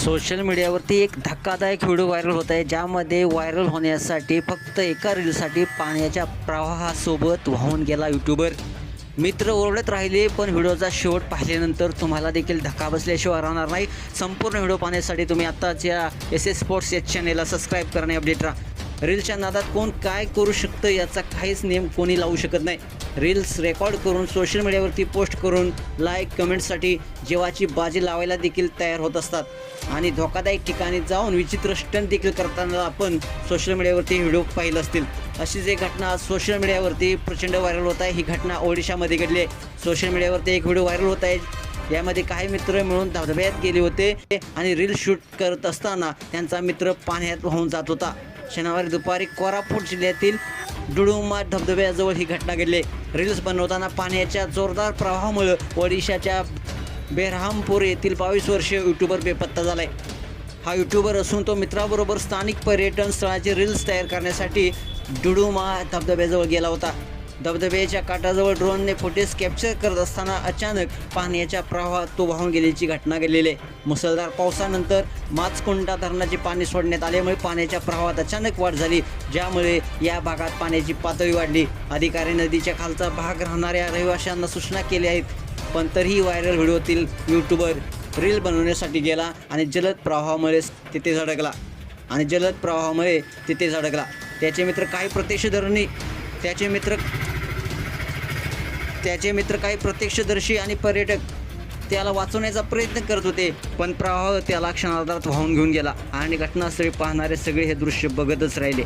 Social मीडियावरती एक धक्कादायक व्हिडिओ व्हायरल होत आहे, ज्यामध्ये व्हायरल होण्यासाठी फक्त एका रीलसाठी पाण्याच्या प्रवाहासोबत वाहून गेला यूट्यूबर. मित्र ओरडत राहिले, पण व्हिडिओचा शेवट पाहिल्यानंतर तुम्हाला देखील धक्का बसल्याशिवाय राहणार नाही. संपूर्ण व्हिडिओ पाहण्यासाठी तुम्ही आत्ताच या SS स्पोर्ट्स या चॅनेलला सबस्क्राईब करणे अपडेट राहा. रील्सच्या नादात कोण काय करू शकतं याचा काहीच नेम कोणी लावू शकत नाही. रील्स रेकॉर्ड करून सोशल मीडियावरती पोस्ट करून लाईक कमेंटसाठी जीवाची बाजी लावायला देखील तयार होत असतात आणि धोकादायक ठिकाणी जाऊन विचित्र स्टंट देखील करताना आपण सोशल मीडियावरती व्हिडिओ पाहिले असतील. अशीच एक घटना आज सोशल मीडियावरती प्रचंड व्हायरल होत आहे. ही घटना ओडिशामध्ये घडली आहे. सोशल मीडियावरती एक व्हिडिओ व्हायरल होत आहे. यामध्ये काही मित्र मिळून धबधब्यात गेले होते आणि रील शूट करत असताना त्यांचा मित्र पाण्यात वाहून जात होता. शनिवारी दुपारी कोरापूट जिल्ह्यातील डुडुमा धबधब्याजवळ ही घटना घडली. रील्स बनवताना पाण्याच्या जोरदार प्रवाहामुळे ओडिशाच्या बेरहामपूर येथील 22 वर्षीय यूट्यूबर बेपत्ता झाला आहे. हा यूट्यूबर असून तो मित्राबरोबर स्थानिक पर्यटन स्थळाचे रील्स तयार करण्यासाठी डुडुमा धबधब्याजवळ गेला होता. धबधब्याच्या काठाजवळ ड्रोनने फुटेज कॅप्चर करत असताना अचानक पाण्याच्या प्रवाहात तो वाहून गेल्याची घटना घडलेली आहे. मुसळधार पावसानंतर माचकुंडा धरणाचे पाणी सोडण्यात आल्यामुळे पाण्याच्या प्रवाहात अचानक वाढ झाली, ज्यामुळे या भागात पाण्याची पातळी वाढली. अधिकारी नदीच्या खालचा भाग राहणाऱ्या रहिवाशांना सूचना केल्या आहेत, पण तरीही व्हायरल व्हिडिओतील यूट्यूबर रील बनवण्यासाठी गेला आणि जलद प्रवाहामुळे तिथे झडकला. त्याचे मित्र काही प्रत्यक्षदर्शी आणि पर्यटक त्याला वाचवण्याचा प्रयत्न करत होते, पण प्रवाह त्याला क्षणार्धात वाहून घेऊन गेला आणि घटनास्थळी पाहणारे सगळे हे दृश्य बघतच राहिले.